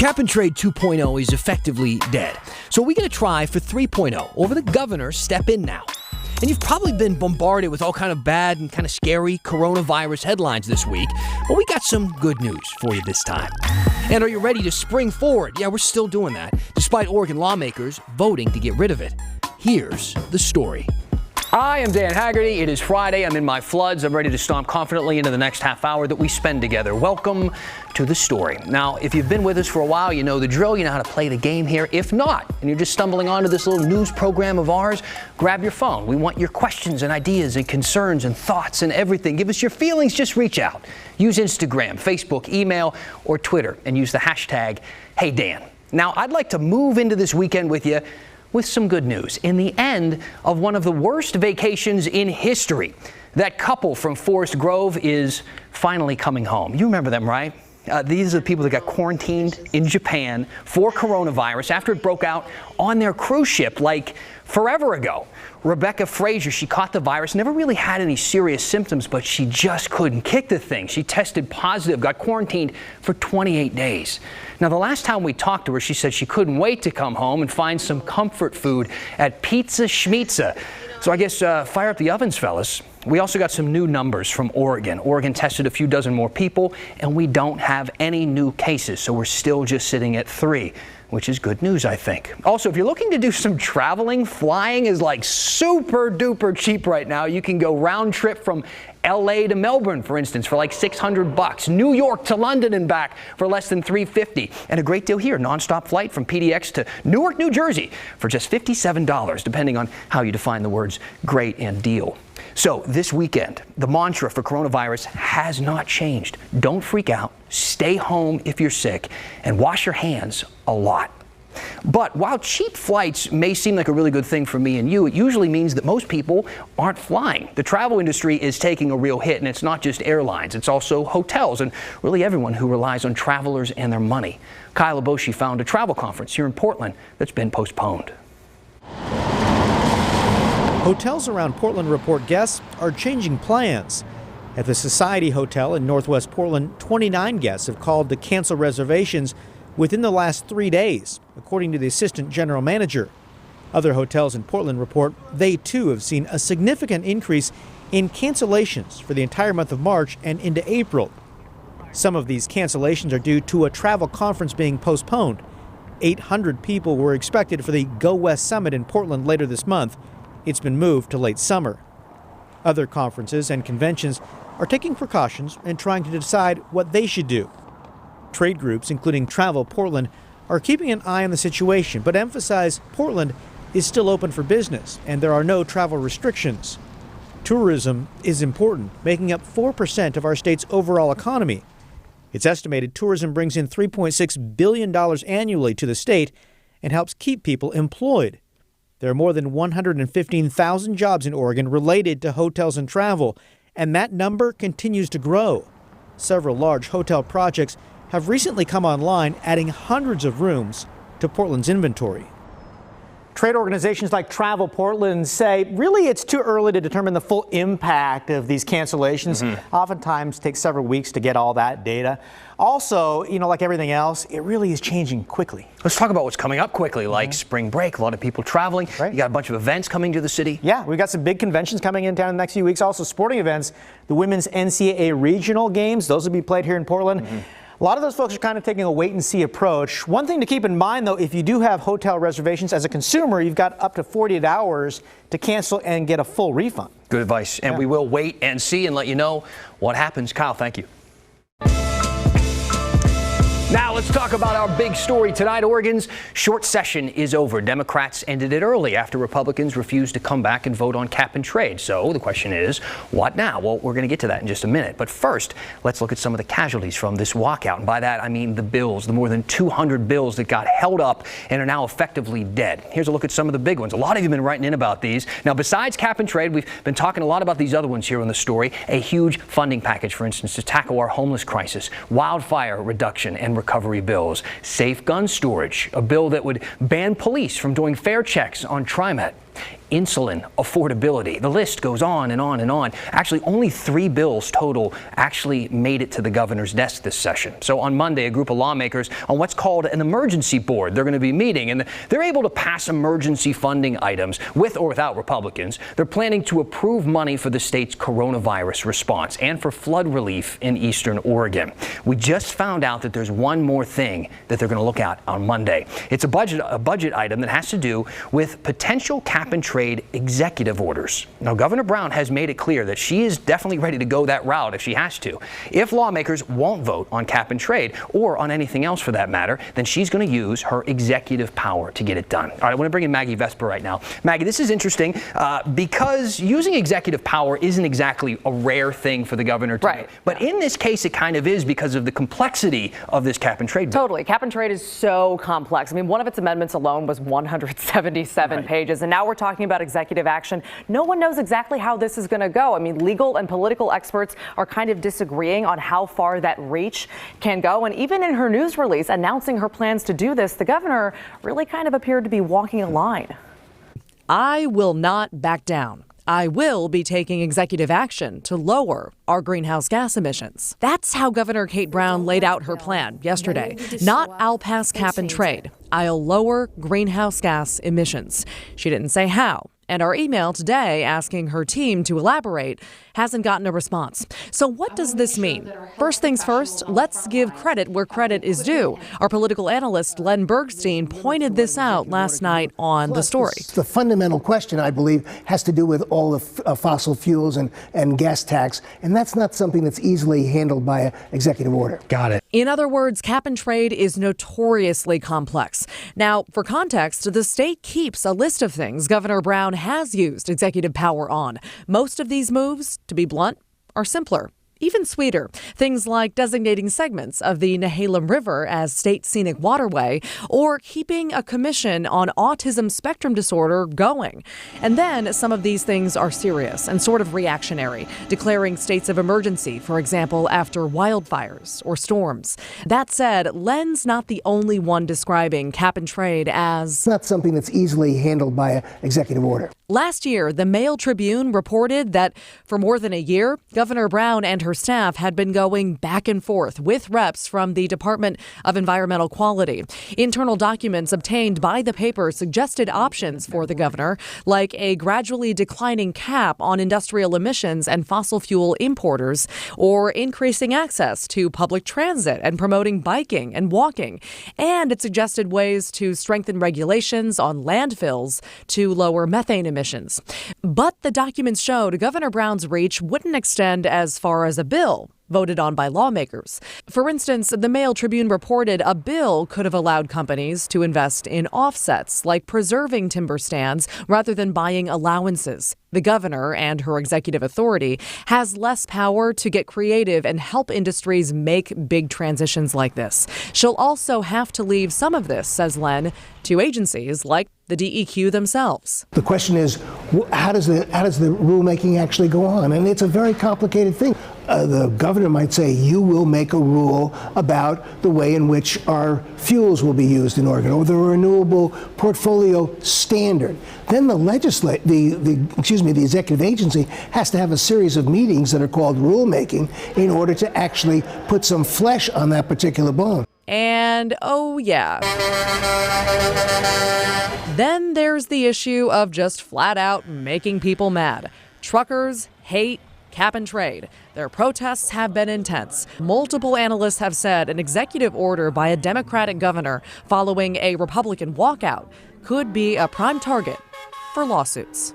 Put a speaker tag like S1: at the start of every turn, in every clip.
S1: Cap and Trade 2.0 is effectively dead. So we're going to try for 3.0, or the governor step in now. And you've probably been bombarded with all kind of bad and kind of scary coronavirus headlines this week, but we got some good news for you this time. And are you ready to spring forward? Yeah, we're still doing that, despite Oregon lawmakers voting to get rid of it. Here's the story. I am Dan Haggerty. It is Friday. I'm in my floods. I'm ready to stomp confidently into the next half hour that we spend together. Welcome to the story. Now, if you've been with us for a while, you know the drill. You know how to play the game here. If not, and you're just stumbling onto this little news program of ours, grab your phone. We want your questions and ideas and concerns and thoughts and everything. Give us your feelings. Just reach out. Use Instagram, Facebook, email, or Twitter, and use the hashtag #HeyDan. Now, I'd like to move into this weekend with you with some good news. In the end of one of the worst vacations in history, that couple from Forest Grove is finally coming home. You remember them, right? These are the people that got quarantined in Japan for coronavirus after it broke out on their cruise ship like forever ago. Rebecca Frazier, she caught the virus, never really had any serious symptoms, but she just couldn't kick the thing. She tested positive, got quarantined for 28 days. Now, the last time we talked to her, she said she couldn't wait to come home and find some comfort food at Pizza Schmitza. So I guess fire up the ovens, fellas. We also got some new numbers from Oregon. Oregon tested a few dozen more people, and we don't have any new cases, so we're still just sitting at 3. Which is good news, I think. Also, if you're looking to do some traveling, flying is like super duper cheap right now. You can go round trip from LA to Melbourne, for instance, for like $600. New York to London and back for less than $350. And a great deal here, nonstop flight from PDX to Newark, New Jersey for just $57, depending on how you define the words great and deal. So this weekend, the mantra for coronavirus has not changed. Don't freak out, stay home if you're sick, and wash your hands a lot. But while cheap flights may seem like a really good thing for me and you, it usually means that most people aren't flying. The travel industry is taking a real hit, and it's not just airlines. It's also hotels and really everyone who relies on travelers and their money. Kyle Aboshi found a travel conference here in Portland that's been postponed.
S2: Hotels around Portland report guests are changing plans. At the Society Hotel in Northwest Portland, 29 guests have called to cancel reservations within the last 3 days, according to the assistant general manager. Other hotels in Portland report they too have seen a significant increase in cancellations for the entire month of March and into April. Some of these cancellations are due to a travel conference being postponed. 800 people were expected for the Go West Summit in Portland later this month. It's been moved to late summer. Other conferences and conventions are taking precautions and trying to decide what they should do. Trade groups, including Travel Portland, are keeping an eye on the situation, but emphasize Portland is still open for business and there are no travel restrictions. Tourism is important, making up 4% of our state's overall economy. It's estimated tourism brings in $3.6 billion annually to the state and helps keep people employed. There are more than 115,000 jobs in Oregon related to hotels and travel, and that number continues to grow. Several large hotel projects have recently come online, adding hundreds of rooms to Portland's inventory.
S3: Trade organizations like Travel Portland say really it's too early to determine the full impact of these cancellations. Oftentimes takes several weeks to get all that data. Also, like everything else, it really is changing quickly.
S1: Let's talk about what's coming up quickly, like spring break, a lot of people traveling.
S3: Right.
S1: You got a bunch of events coming to the city.
S3: Yeah, we've got some big conventions coming in town in the next few weeks. Also sporting events, the women's NCAA regional games, those will be played here in Portland. A lot of those folks are kind of taking a wait-and-see approach. One thing to keep in mind, though, if you do have hotel reservations as a consumer, you've got up to 48 hours to cancel and get a full refund.
S1: Good advice. And we will wait and see and let you know what happens. Kyle, thank you. Now let's talk about our big story tonight. Oregon's short session is over. Democrats ended it early after Republicans refused to come back and vote on cap and trade. So the question is, what now? Well, we're going to get to that in just a minute. But first, let's look at some of the casualties from this walkout. And by that, I mean the bills, the more than 200 bills that got held up and are now effectively dead. Here's a look at some of the big ones. A lot of you have been writing in about these. Now, besides cap and trade, we've been talking a lot about these other ones here on the story. A huge funding package, for instance, to tackle our homeless crisis, wildfire reduction and recovery bills, safe gun storage, a bill that would ban police from doing fare checks on TriMet, insulin affordability. The list goes on and on and on. Actually, only 3 bills total actually made it to the governor's desk this session. So on Monday, a group of lawmakers on what's called an emergency board, they're going to be meeting, and they're able to pass emergency funding items with or without Republicans. They're planning to approve money for the state's coronavirus response and for flood relief in eastern Oregon. We just found out that there's one more thing that they're going to look at on Monday. It's a budget item that has to do with potential cap and trade executive orders. Now, Governor Brown has made it clear that she is definitely ready to go that route if she has to. If lawmakers won't vote on cap and trade, or on anything else for that matter, then she's going to use her executive power to get it done. All right, I want to bring in Maggie Vesper right now. Maggie, this is interesting because using executive power isn't exactly a rare thing for the governor to do. But in this case, it kind of is because of the complexity of this cap and trade bill.
S4: Totally. Cap and trade is so complex. I mean, one of its amendments alone was 177 pages, and now we're talking about executive action. No one knows exactly how this is going to go. I mean, legal and political experts are kind of disagreeing on how far that reach can go. And even in her news release announcing her plans to do this, the governor really kind of appeared to be walking a line.
S5: I will not back down. I will be taking executive action to lower our greenhouse gas emissions. That's how Governor Kate Brown laid out her plan yesterday. Not I'll pass cap and trade. I'll lower greenhouse gas emissions. She didn't say how. And our email today asking her team to elaborate hasn't gotten a response. So what does this mean? First things first, let's give credit where credit is due. Our political analyst Len Bergstein pointed this out last night on The Story.
S6: The fundamental question, I believe, has to do with all the fossil fuels and gas tax, and that's not something that's easily handled by an executive order.
S1: Got it.
S5: In other words, cap and trade is notoriously complex. Now, for context, the state keeps a list of things Governor Brown has used executive power on. Most of these moves, to be blunt, are simpler. Even sweeter, things like designating segments of the Nehalem River as state scenic waterway or keeping a commission on autism spectrum disorder going. And then some of these things are serious and sort of reactionary, declaring states of emergency, for example, after wildfires or storms. That said, Len's not the only one describing cap and trade as
S6: it's not something that's easily handled by an executive order.
S5: Last year, the Mail Tribune reported that for more than a year, Governor Brown and her staff had been going back and forth with reps from the Department of Environmental Quality. Internal documents obtained by the paper suggested options for the governor, like a gradually declining cap on industrial emissions and fossil fuel importers, or increasing access to public transit and promoting biking and walking. And it suggested ways to strengthen regulations on landfills to lower methane emissions. But the documents showed Governor Brown's reach wouldn't extend as far as a bill voted on by lawmakers. For instance, the Mail Tribune reported a bill could have allowed companies to invest in offsets, like preserving timber stands rather than buying allowances. The governor and her executive authority has less power to get creative and help industries make big transitions like this. She'll also have to leave some of this, says Len, to agencies like the DEQ themselves.
S6: The question is, how does the rulemaking actually go on? And it's a very complicated thing. The governor might say, you will make a rule about the way in which our fuels will be used in Oregon, or the renewable portfolio standard. Then the executive agency has to have a series of meetings that are called rulemaking in order to actually put some flesh on that particular bone.
S5: And oh yeah. Then there's the issue of just flat out making people mad. Truckers hate cap and trade. Their protests have been intense. Multiple analysts have said an executive order by a Democratic governor following a Republican walkout could be a prime target for lawsuits.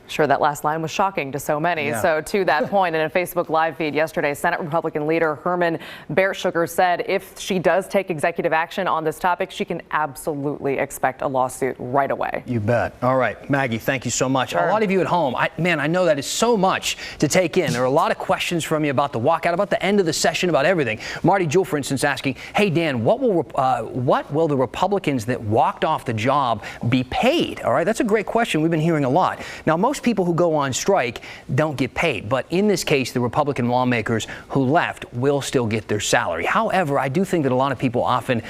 S4: Sure, that last line was shocking to so many.
S1: Yeah.
S4: So to that point, in a Facebook Live feed yesterday, Senate Republican leader Herman Bearsugar said if she does take executive action on this topic, she can absolutely expect a lawsuit right away.
S1: You bet. All right, Maggie, thank you so much.
S4: Sure.
S1: A lot of you at home, I know that is so much to take in. There are a lot of questions from you about the walkout, about the end of the session, about everything. Marty Jewell, for instance, asking, hey, Dan, what will the Republicans that walked off the job be paid? All right, that's a great question. We've been hearing a lot. Now, most most people who go on strike don't get paid. But in this case, the Republican lawmakers who left will still get their salary. However, I do think that a lot of people often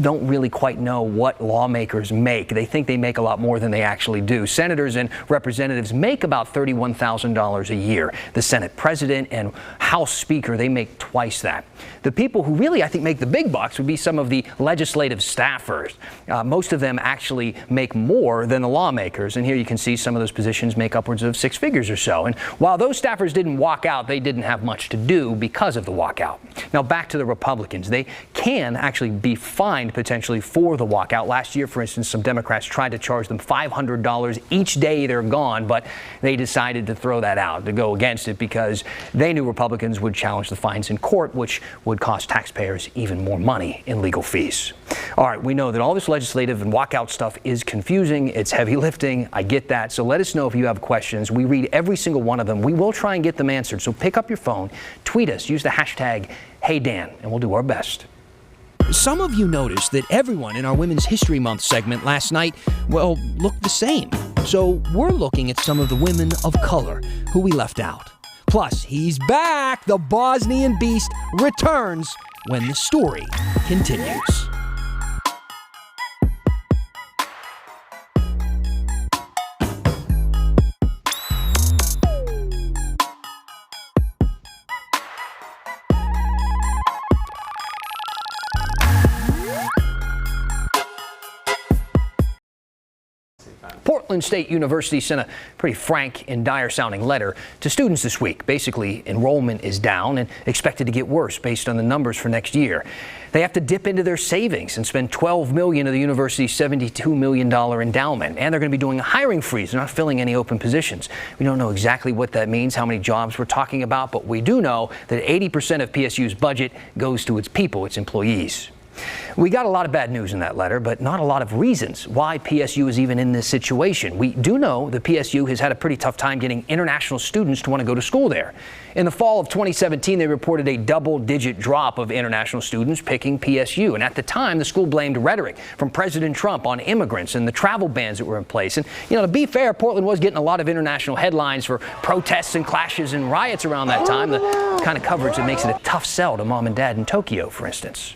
S1: don't really quite know what lawmakers make. They think they make a lot more than they actually do. Senators and representatives make about $31,000 a year. The Senate president and House Speaker, they make twice that. The people who really, I think, make the big bucks would be some of the legislative staffers. Most of them actually make more than the lawmakers. And here you can see some of those positions make upwards of six figures or so. And while those staffers didn't walk out, they didn't have much to do because of the walkout. Now back to the Republicans. They can actually be fined potentially for the walkout. Last year, for instance, some Democrats tried to charge them $500 each day they're gone, but they decided to throw that out, to go against it, because they knew Republicans would challenge the fines in court, which would cost taxpayers even more money in legal fees. All right, we know that all this legislative and walkout stuff is confusing. It's heavy lifting. I get that. So let us know if you have questions. We read every single one of them. We will try and get them answered. So pick up your phone, tweet us, use the hashtag #HeyDan, and we'll do our best.
S7: Some of you noticed that everyone in our Women's History Month segment last night, well, looked the same. So we're looking at some of the women of color who we left out. Plus, he's back! The Bosnian Beast returns when the story continues.
S1: Portland State University sent a pretty frank and dire-sounding letter to students this week. Basically, enrollment is down and expected to get worse based on the numbers for next year. They have to dip into their savings and spend $12 million of the university's $72 million endowment. And they're going to be doing a hiring freeze. They're not filling any open positions. We don't know exactly what that means, how many jobs we're talking about, but we do know that 80% of PSU's budget goes to its people, its employees. We got a lot of bad news in that letter, but not a lot of reasons why PSU is even in this situation. We do know the PSU has had a pretty tough time getting international students to want to go to school there. In the fall of 2017, they reported a double-digit drop of international students picking PSU. And at the time, the school blamed rhetoric from President Trump on immigrants and the travel bans that were in place. And, you know, to be fair, Portland was getting a lot of international headlines for protests and clashes and riots around that time, the kind of coverage that makes it a tough sell to mom and dad in Tokyo, for instance.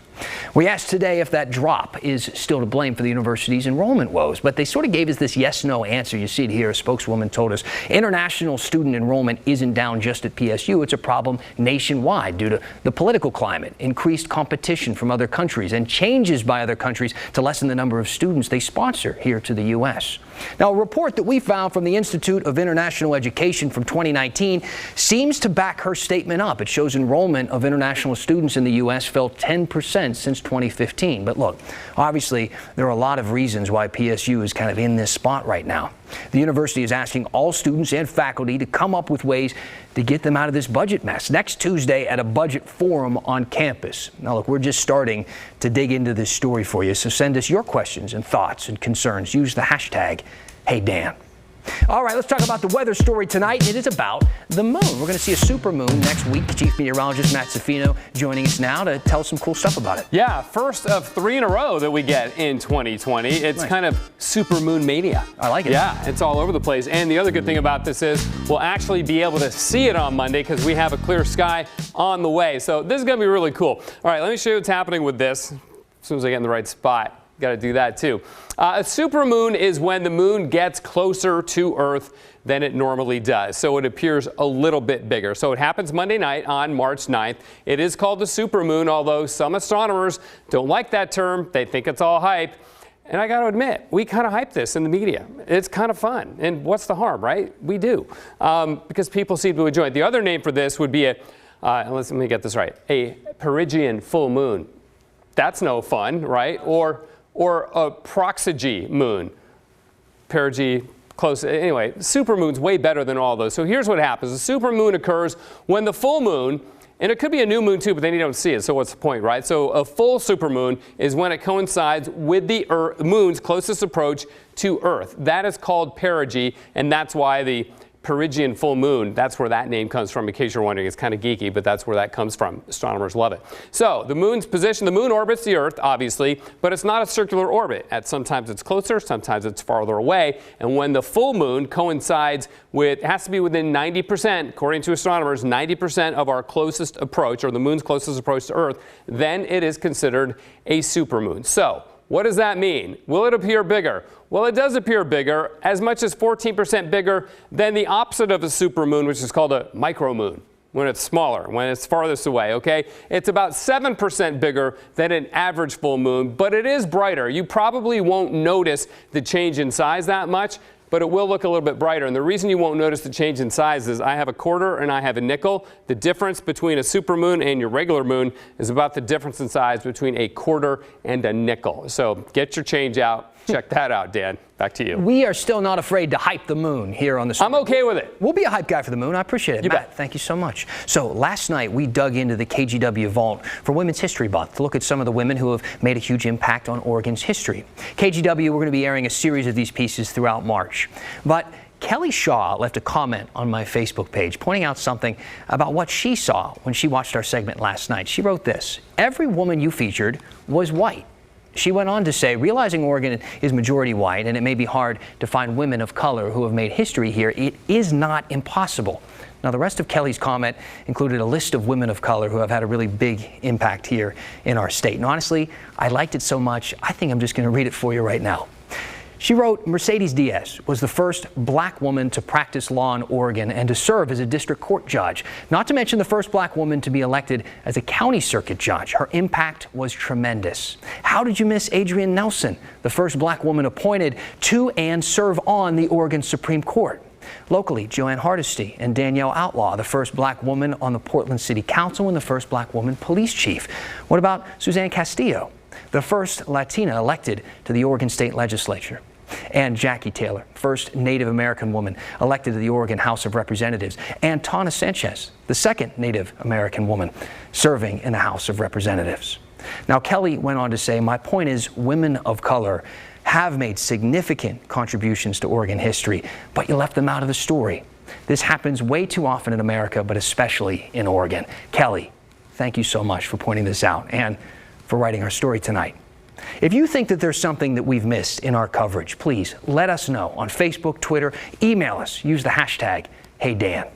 S1: We asked today if that drop is still to blame for the university's enrollment woes, but they sort of gave us this yes-no answer. You see it here. A spokeswoman told us international student enrollment isn't down just at PSU. It's a problem nationwide due to the political climate, increased competition from other countries, and changes by other countries to lessen the number of students they sponsor here to the U.S. Now, a report that we found from the Institute of International Education from 2019 seems to back her statement up. It shows enrollment of international students in the U.S. fell 10% since 2015. But look, obviously, there are a lot of reasons why PSU is kind of in this spot right now. The university is asking all students and faculty to come up with ways to get them out of this budget mess next Tuesday at a budget forum on campus. Now, look, we're just starting to dig into this story for you, so send us your questions and thoughts and concerns. Use the hashtag #HeyDan. All right, let's talk about the weather story tonight. It is about the moon. We're going to see a supermoon next week. Chief Meteorologist Matt Safino joining us now to tell us some cool stuff about it.
S8: Yeah, first of 3 in a row that we get in 2020. It's nice. Kind of supermoon mania.
S1: I like it.
S8: Yeah, it's all over the place. And the other good thing about this is we'll actually be able to see it on Monday because we have a clear sky on the way. So this is going to be really cool. All right, let me show you what's happening with this. As soon as I get in the right spot. Got to do that too. A supermoon is when the moon gets closer to Earth than it normally does. So it appears a little bit bigger. So it happens Monday night on March 9th. It is called the supermoon, although some astronomers don't like that term. They think it's all hype. And I got to admit, we kind of hype this in the media. It's kind of fun. And what's the harm, right? We do. Because people seem to enjoy it. The other name for this would be let me get this right, a Perigean full moon. That's no fun, right? Or a proxy moon. Perigee, close. Anyway, supermoon's way better than all those. So here's what happens. A supermoon occurs when the full moon, and it could be a new moon too, but then you don't see it, so what's the point, right? So a full supermoon is when it coincides with the moon's closest approach to Earth. That is called perigee, and that's why the Perigean full moon. That's where that name comes from, in case you're wondering. It's kind of geeky, but that's where that comes from. Astronomers love it. So the moon's position, the moon orbits the Earth, obviously, but it's not a circular orbit. Sometimes it's closer, sometimes it's farther away. And when the full moon coincides with, it has to be within 90%, according to astronomers, 90% of our closest approach, or the moon's closest approach to Earth, then it is considered a supermoon. So what does that mean? Will it appear bigger? Well, it does appear bigger, as much as 14% bigger than the opposite of a supermoon, which is called a micromoon, when it's smaller, when it's farthest away, okay? It's about 7% bigger than an average full moon, but it is brighter. You probably won't notice the change in size that much, but it will look a little bit brighter. And the reason you won't notice the change in size is I have a quarter and I have a nickel. The difference between a supermoon and your regular moon is about the difference in size between a quarter and a nickel. So get your change out. Check that out, Dan. Back to you.
S1: We are still not afraid to hype the moon here on the show.
S8: I'm okay with it.
S1: We'll be a hype guy for the moon. I appreciate it.
S8: You
S1: Matt,
S8: bet.
S1: thank you so much. So last night we dug into the KGW vault for Women's History Month to look at some of the women who have made a huge impact on Oregon's history. KGW, we're going to be airing a series of these pieces throughout March. But Kelly Shaw left a comment on my Facebook page pointing out something about what she saw when she watched our segment last night. She wrote this: "Every woman you featured was white." She went on to say, realizing Oregon is majority white and it may be hard to find women of color who have made history here, it is not impossible. Now, the rest of Kelly's comment included a list of women of color who have had a really big impact here in our state. And honestly, I liked it so much, I think I'm just going to read it for you right now. She wrote, "Mercedes Diaz was the first black woman to practice law in Oregon and to serve as a district court judge, not to mention the first black woman to be elected as a county circuit judge. Her impact was tremendous. How did you miss Adrienne Nelson, the first black woman appointed to and serve on the Oregon Supreme Court? Locally, Joanne Hardesty and Danielle Outlaw, the first black woman on the Portland City Council and the first black woman police chief. What about Suzanne Castillo, the first Latina elected to the Oregon State Legislature? And Jackie Taylor, first Native American woman elected to the Oregon House of Representatives. And Tana Sanchez, the second Native American woman serving in the House of Representatives." Now, Kelly went on to say, "My point is women of color have made significant contributions to Oregon history, but you left them out of the story. This happens way too often in America, but especially in Oregon." Kelly, thank you so much for pointing this out and for writing our story tonight. If you think that there's something that we've missed in our coverage, please let us know on Facebook, Twitter, email us, use the hashtag #HeyDan.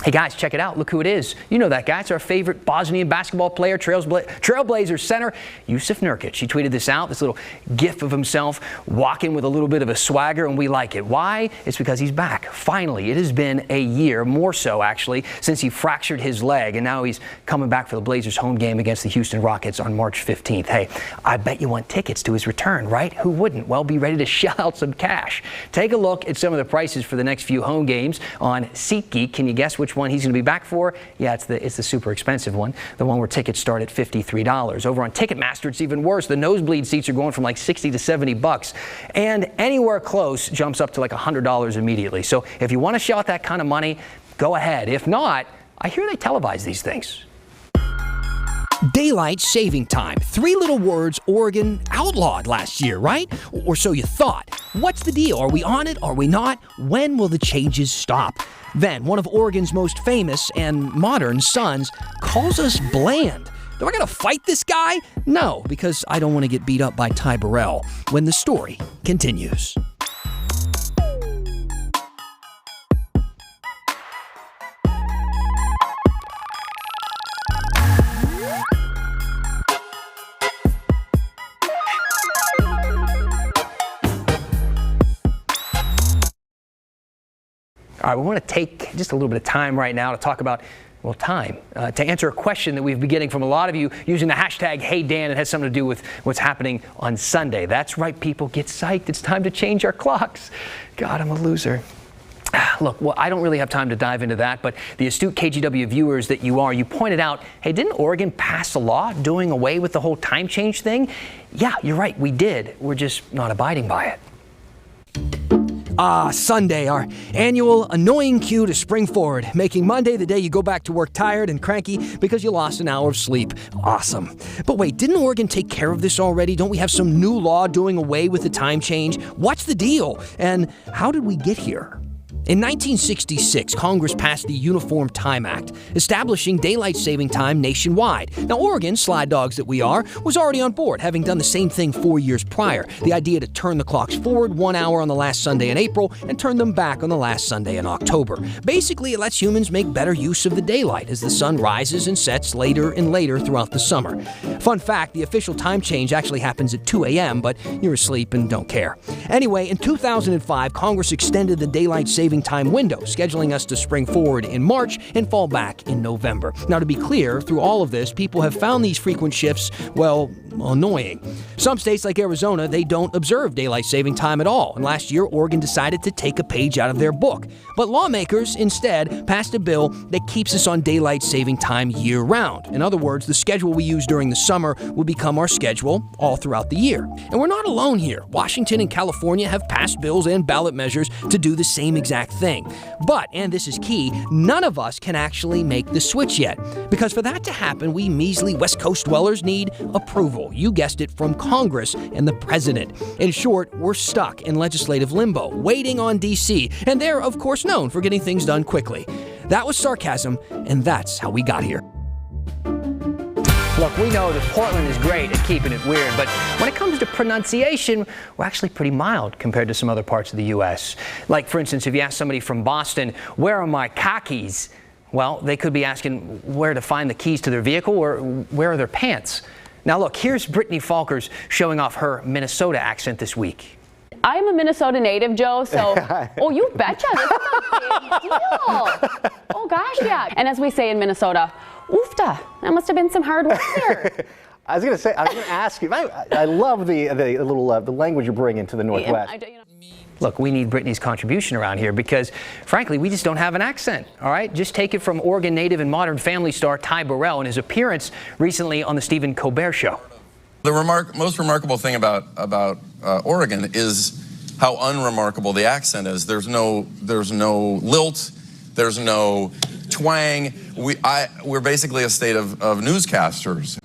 S1: Hey guys, check it out. Look who it is. You know that guy. It's our favorite Bosnian basketball player, Trailblazers center, Jusuf Nurkic. He tweeted this out, this little gif of himself walking with a little bit of a swagger, and we like it. Why? It's because he's back. Finally, it has been a year, more so actually, since he fractured his leg, and now he's coming back for the Blazers home game against the Houston Rockets on March 15th. Hey, I bet you want tickets to his return, right? Who wouldn't? Well, be ready to shell out some cash. Take a look at some of the prices for the next few home games on SeatGeek. Can you guess which one he's going to be back for? Yeah, it's the super expensive one, the one where tickets start at $53. Over on Ticketmaster, it's even worse. The nosebleed seats are going from like $60 to $70, and anywhere close jumps up to like $100 immediately. So if you want to shell out that kind of money, go ahead. If not, I hear they televise these things.
S7: Daylight saving time. 3 little words Oregon outlawed last year, right? Or so you thought. What's the deal? Are we on it? Are we not? When will the changes stop? Then, one of Oregon's most famous and modern sons calls us bland. Do I gotta fight this guy? No, because I don't want to get beat up by Ty Burrell when the story continues.
S1: All right, we want to take just a little bit of time right now to talk about, well, time, to answer a question that we've been getting from a lot of you using the hashtag #HeyDan. It has something to do with what's happening on Sunday. That's right, people, get psyched. It's time to change our clocks. God, I'm a loser. Look, well, I don't really have time to dive into that, but the astute KGW viewers that you are, you pointed out, hey, didn't Oregon pass a law doing away with the whole time change thing? Yeah, you're right, we did. We're just not abiding by it.
S7: Sunday, our annual annoying cue to spring forward, making Monday the day you go back to work tired and cranky because you lost an hour of sleep. Awesome. But wait, didn't Oregon take care of this already? Don't we have some new law doing away with the time change? What's the deal? And how did we get here?
S1: In 1966, Congress passed the Uniform Time Act, establishing daylight saving time nationwide. Now, Oregon, slide dogs that we are, was already on board, having done the same thing 4 years prior. The idea to turn the clocks forward 1 hour on the last Sunday in April and turn them back on the last Sunday in October. Basically, it lets humans make better use of the daylight as the sun rises and sets later and later throughout the summer. Fun fact, the official time change actually happens at 2 a.m., but you're asleep and don't care. Anyway, in 2005, Congress extended the daylight saving time window, scheduling us to spring forward in March and fall back in November. Now, to be clear, through all of this, people have found these frequent shifts, well, annoying. Some states like Arizona, they don't observe daylight saving time at all, and last year, Oregon decided to take a page out of their book. But lawmakers, instead, passed a bill that keeps us on daylight saving time year-round. In other words, the schedule we use during the summer will become our schedule all throughout the year. And we're not alone here. Washington and California have passed bills and ballot measures to do the same exact thing. But, and this is key, none of us can actually make the switch yet. Because for that to happen, we measly West Coast dwellers need approval. You guessed it, from Congress and the president. In short, we're stuck in legislative limbo, waiting on D.C., and they're, of course, known for getting things done quickly. That was sarcasm, and that's how we got here.
S7: Look, we know that Portland is great at keeping it weird, but when it comes to pronunciation, we're actually pretty mild compared to some other parts of the U.S. Like, for instance, if you ask somebody from Boston, where are my car keys? Well, they could be asking where to find the keys to their vehicle or where are their pants. Now, look, here's Brittany Falkers showing off her Minnesota accent this week.
S9: I'm a Minnesota native, Joe, so, oh, you betcha, this is a big deal. Oh, gosh, yeah. And as we say in Minnesota, oofta, that must have been some hard work there.
S3: I was going to ask you, I love the language you bring into the Northwest.
S7: Look, we need Brittany's contribution around here because, frankly, we just don't have an accent, all right? Just take it from Oregon native and Modern Family star Ty Burrell in his appearance recently on the Stephen Colbert Show.
S10: The most remarkable thing about Oregon is how unremarkable the accent is. There's no lilt, there's no twang. We're basically a state of newscasters.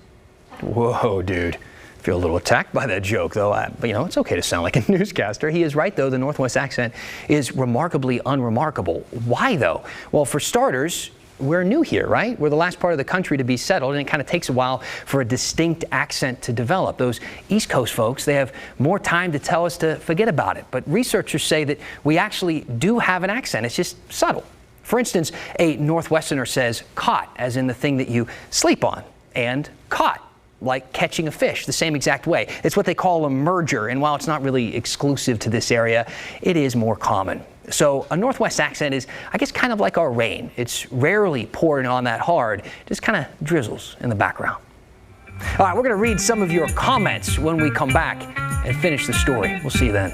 S7: Whoa, dude. I feel a little attacked by that joke, though. But, you know, it's okay to sound like a newscaster. He is right, though. The Northwest accent is remarkably unremarkable. Why, though? Well, for starters, we're new here, right? We're the last part of the country to be settled, and it kind of takes a while for a distinct accent to develop. Those East Coast folks, they have more time to tell us to forget about it. But researchers say that we actually do have an accent. It's just subtle. For instance, a Northwesterner says caught, as in the thing that you sleep on, and caught, like catching a fish, the same exact way. It's what they call a merger, and while it's not really exclusive to this area, it is more common. So a Northwest accent is, I guess, kind of like our rain. It's rarely pouring on that hard, just kind of drizzles in the background. All right, we're going to read some of your comments when we come back and finish the story. We'll see you then.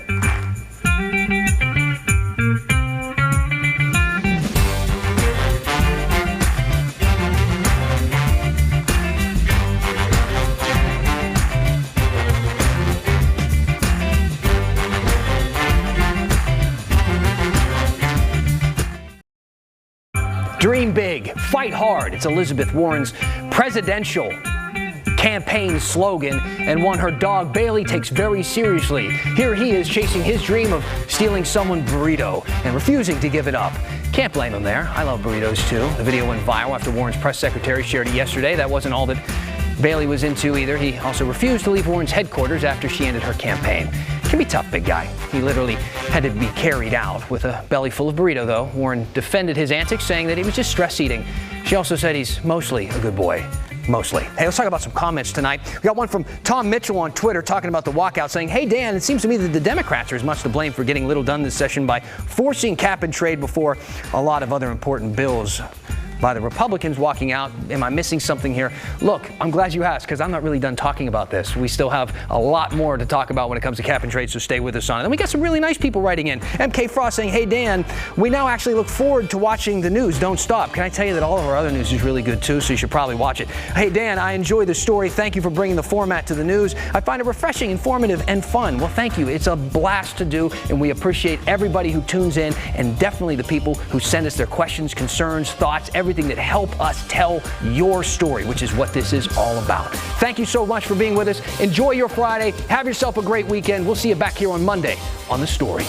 S7: Dream big, fight hard. It's Elizabeth Warren's presidential campaign slogan, and one her dog Bailey takes very seriously. Here he is chasing his dream of stealing someone's burrito and refusing to give it up. Can't blame him there. I love burritos too. The video went viral after Warren's press secretary shared it yesterday. That wasn't all that Bailey was into either. He also refused to leave Warren's headquarters after she ended her campaign. It can be tough, big guy. He literally had to be carried out with a belly full of burrito, though. Warren defended his antics, saying that he was just stress eating. She also said he's mostly a good boy. Mostly. Hey, let's talk about some comments tonight. We got one from Tom Mitchell on Twitter talking about the walkout, saying, "Hey, Dan, it seems to me that the Democrats are as much to blame for getting little done this session by forcing cap and trade before a lot of other important bills by the Republicans walking out. Am I missing something here?" Look, I'm glad you asked, because I'm not really done talking about this. We still have a lot more to talk about when it comes to cap and trade, so stay with us on it. And we got some really nice people writing in. MK Frost saying, "Hey, Dan, we now actually look forward to watching the news. Don't stop. Can I tell you that all of our other news is really good, too, so you should probably watch it. Hey, Dan, I enjoy the story. Thank you for bringing the format to the news. I find it refreshing, informative, and fun." Well, thank you. It's a blast to do, and we appreciate everybody who tunes in, and definitely the people who send us their questions, concerns, thoughts, everything that help us tell your story, which is what this is all about. Thank you so much for being with us. Enjoy your Friday. Have yourself a great weekend. We'll see you back here on Monday on The Story.